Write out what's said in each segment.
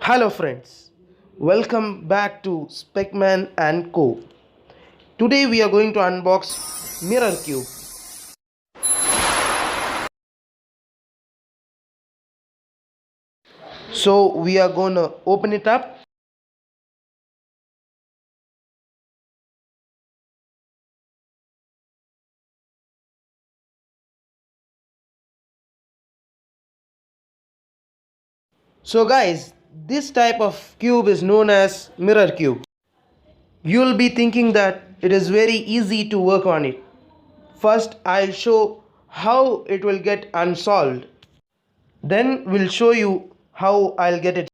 Hello friends, welcome back to Specman and Co. Today we are going to unbox Mirror Cube. So we are going to open it up. So guys, this type of cube is known as Mirror Cube. You will be thinking that it is very easy to work on it. First I'll show how it will get unsolved. Then we'll show you how I'll get it.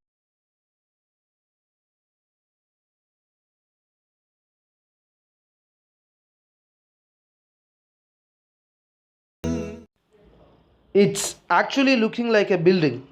It's actually looking like a building.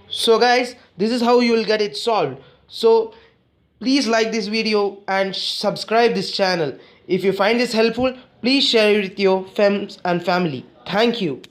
So guys, this is how you will get it solved. So please like this video and subscribe this channel. If you find this helpful, please share it with your friends and family. Thank you.